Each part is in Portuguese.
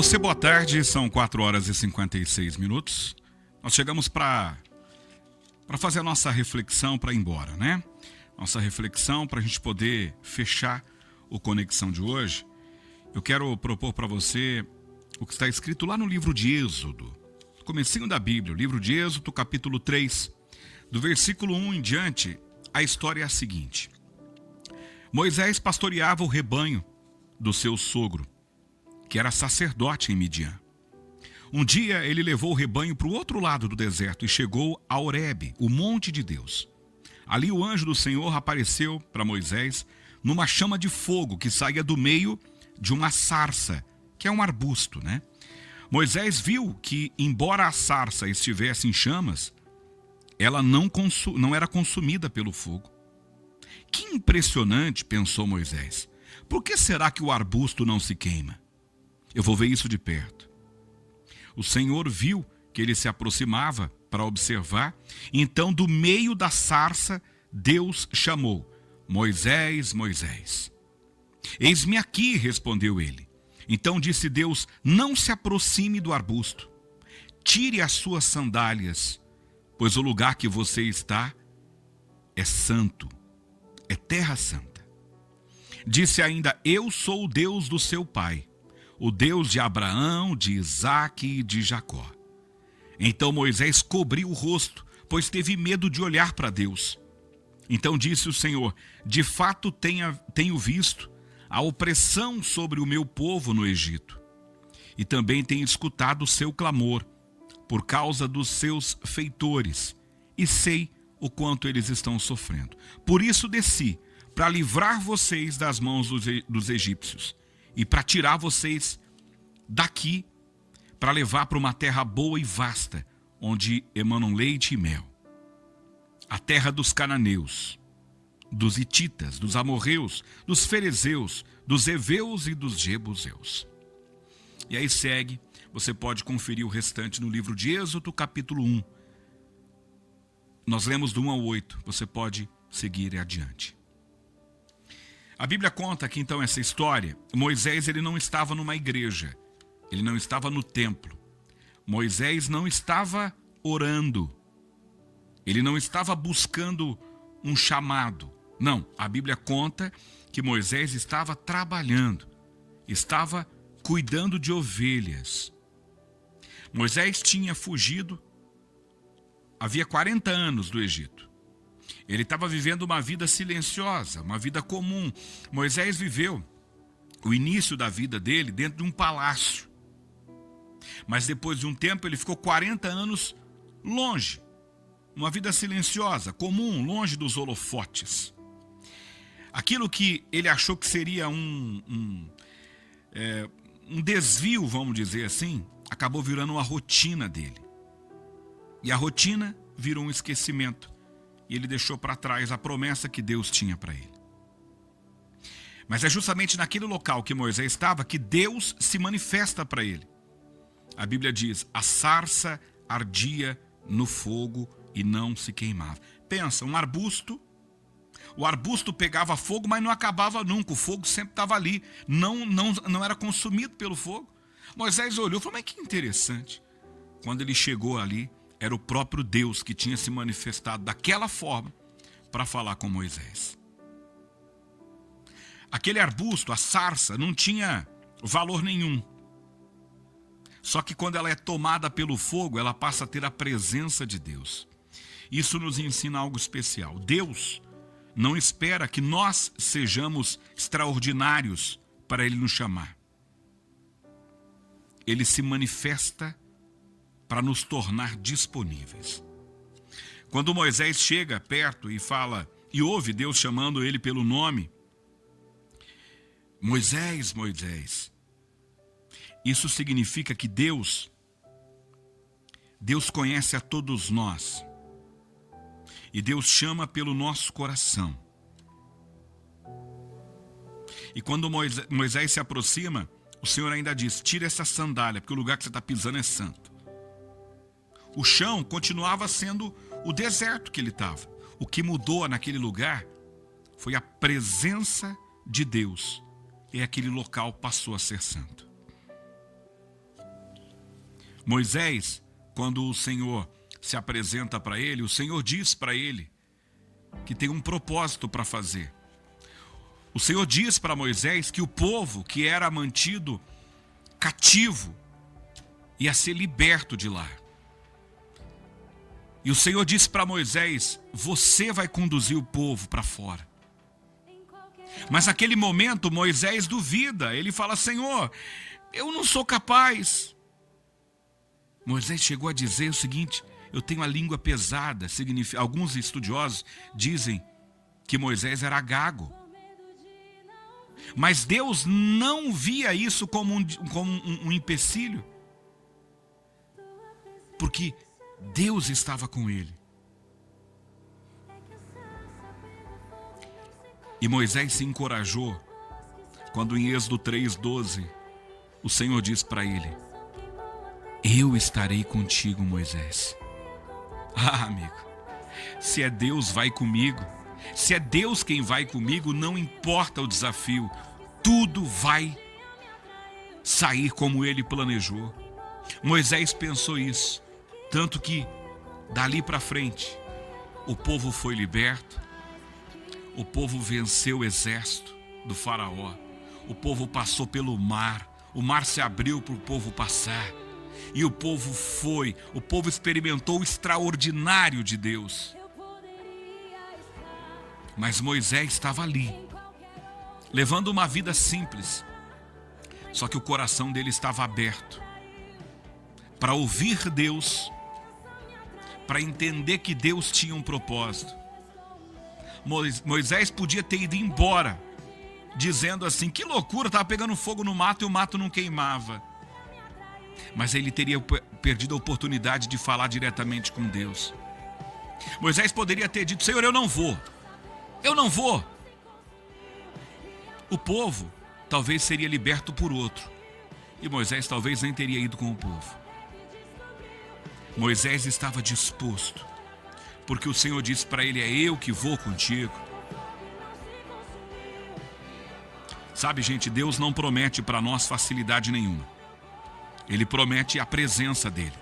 você, boa tarde. São 4 horas e 56 minutos. Nós chegamos para fazer a nossa reflexão para ir embora, né? Nossa reflexão para a gente poder fechar o Conexão de hoje. Eu quero propor para você o que está escrito lá no livro de Êxodo, no comecinho da Bíblia, o livro de Êxodo, capítulo 3, do versículo 1 em diante. A história é a seguinte: Moisés pastoreava o rebanho do seu sogro, que era sacerdote em Midian. Um dia ele levou o rebanho para o outro lado do deserto e chegou a Horebe, o monte de Deus. Ali o anjo do Senhor apareceu para Moisés numa chama de fogo que saía do meio de uma sarça, que é um arbusto, né? Moisés viu que, embora a sarça estivesse em chamas, ela não era consumida pelo fogo. Que impressionante, pensou Moisés. Por que será que o arbusto não se queima? Eu vou ver isso de perto. O Senhor viu que ele se aproximava para observar. Então, do meio da sarça, Deus chamou: Moisés, Moisés. Eis-me aqui, respondeu ele. Então disse Deus: não se aproxime do arbusto. Tire as suas sandálias, pois o lugar que você está é santo, é terra santa. Disse ainda: eu sou o Deus do seu pai, o Deus de Abraão, de Isaque e de Jacó. Então Moisés cobriu o rosto, pois teve medo de olhar para Deus. Então disse o Senhor: de fato tenho visto a opressão sobre o meu povo no Egito, e também tenho escutado o seu clamor por causa dos seus feitores, e sei o quanto eles estão sofrendo. Por isso desci, para livrar vocês das mãos dos egípcios, e para tirar vocês daqui, para levar para uma terra boa e vasta, onde emanam leite e mel. A terra dos cananeus, dos hititas, dos amorreus, dos ferezeus, dos heveus e dos jebuseus. E aí segue, você pode conferir o restante no livro de Êxodo, capítulo 1. Nós lemos do 1 ao 8, você pode seguir adiante. A Bíblia conta que então essa história, Moisés ele não estava numa igreja, ele não estava no templo. Moisés não estava orando, ele não estava buscando um chamado. Não, a Bíblia conta que Moisés estava trabalhando, estava cuidando de ovelhas. Moisés tinha fugido havia 40 anos do Egito. Ele estava vivendo uma vida silenciosa, uma vida comum. Moisés viveu o início da vida dele dentro de um palácio. Mas depois de um tempo ele ficou 40 anos longe. Uma vida silenciosa, comum, longe dos holofotes. Aquilo que ele achou que seria um desvio, vamos dizer assim, acabou virando uma rotina dele. E a rotina virou um esquecimento. E ele deixou para trás a promessa que Deus tinha para ele. Mas é justamente naquele local que Moisés estava que Deus se manifesta para ele. A Bíblia diz: a sarça ardia no fogo e não se queimava. Pensa, um arbusto, o arbusto pegava fogo, mas não acabava nunca, o fogo sempre estava ali, não era consumido pelo fogo. Moisés olhou e falou: mas que interessante. Quando ele chegou ali, era o próprio Deus que tinha se manifestado daquela forma para falar com Moisés. Aquele arbusto, a sarça, não tinha valor nenhum. Só que quando ela é tomada pelo fogo, ela passa a ter a presença de Deus. Isso nos ensina algo especial. Deus não espera que nós sejamos extraordinários para Ele nos chamar. Ele se manifesta para nos tornar disponíveis. Quando Moisés chega perto e fala, e ouve Deus chamando ele pelo nome: Moisés, Moisés. Isso significa que Deus conhece a todos nós. E Deus chama pelo nosso coração. E quando Moisés se aproxima, o Senhor ainda diz: tira essa sandália, porque o lugar que você está pisando é santo. O chão continuava sendo o deserto que ele estava. O que mudou naquele lugar foi a presença de Deus. E aquele local passou a ser santo. Moisés, quando o Senhor se apresenta para ele, o Senhor diz para ele que tem um propósito para fazer. O Senhor diz para Moisés que o povo que era mantido cativo ia ser liberto de lá. E o Senhor disse para Moisés: você vai conduzir o povo para fora. Mas naquele momento Moisés duvida, ele fala: Senhor, eu não sou capaz. Moisés chegou a dizer o seguinte: eu tenho a língua pesada. Alguns estudiosos dizem que Moisés era gago. Mas Deus não via isso como um empecilho, porque Deus estava com ele. E Moisés se encorajou quando em Êxodo 3:12 o Senhor diz para ele: eu estarei contigo, Moisés. Ah, amigo, se é Deus, vai comigo. Se é Deus quem vai comigo, não importa o desafio, tudo vai sair como ele planejou. Moisés pensou isso, tanto que dali para frente o povo foi liberto, o povo venceu o exército do faraó, o povo passou pelo mar, o mar se abriu para o povo passar, e o povo experimentou o extraordinário de Deus. Mas Moisés estava ali, levando uma vida simples, só que o coração dele estava aberto para ouvir Deus, para entender que Deus tinha um propósito. Moisés podia ter ido embora, dizendo assim: que loucura, estava pegando fogo no mato e o mato não queimava. Mas ele teria perdido a oportunidade de falar diretamente com Deus. Moisés poderia ter dito: Senhor, eu não vou. O povo talvez seria liberto por outro, e Moisés talvez nem teria ido com o povo. Moisés estava disposto, porque o Senhor disse para ele: é eu que vou contigo. Sabe, gente, Deus não promete para nós facilidade nenhuma. Ele promete a presença dele.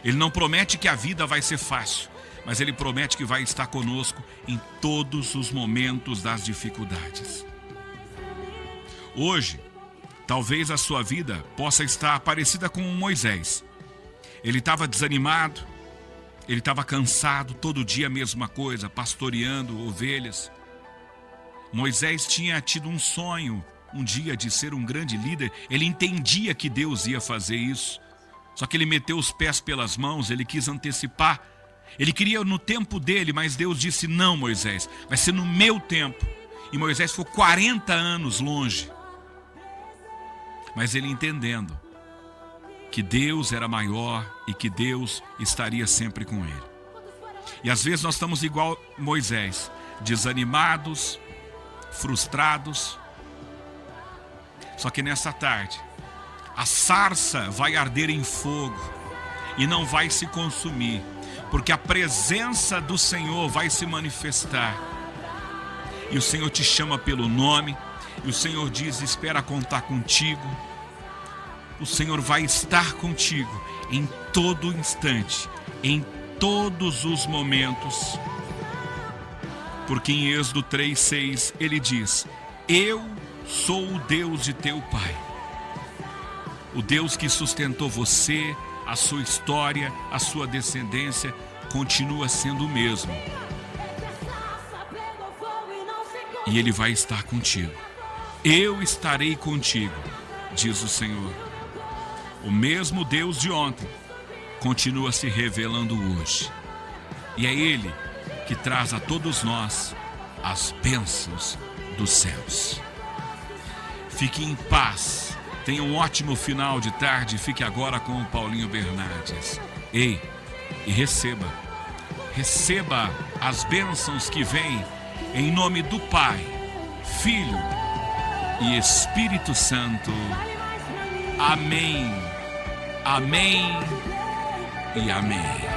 Ele não promete que a vida vai ser fácil, mas ele promete que vai estar conosco em todos os momentos das dificuldades. Hoje, talvez a sua vida possa estar parecida com Moisés. Ele estava desanimado, ele estava cansado, todo dia a mesma coisa, pastoreando ovelhas. Moisés tinha tido um sonho um dia de ser um grande líder. Ele entendia que Deus ia fazer isso, só que ele meteu os pés pelas mãos, ele quis antecipar. Ele queria no tempo dele, mas Deus disse: não, Moisés, vai ser no meu tempo. E Moisés ficou 40 anos longe. Mas ele entendendo que Deus era maior e que Deus estaria sempre com ele. E às vezes nós estamos igual Moisés, desanimados, frustrados. Só que nessa tarde, a sarça vai arder em fogo e não vai se consumir, porque a presença do Senhor vai se manifestar. E o Senhor te chama pelo nome, e o Senhor diz: espera contar contigo. O Senhor vai estar contigo em todo instante, em todos os momentos. Porque em Êxodo 3:6 ele diz: eu sou o Deus de teu pai. O Deus que sustentou você, a sua história, a sua descendência, continua sendo o mesmo. E ele vai estar contigo. Eu estarei contigo, diz o Senhor. O mesmo Deus de ontem continua se revelando hoje. E é Ele que traz a todos nós as bênçãos dos céus. Fique em paz. Tenha um ótimo final de tarde. Fique agora com o Paulinho Bernardes. Ei, e receba as bênçãos que vêm em nome do Pai, Filho e Espírito Santo. Amém. Amém e amém.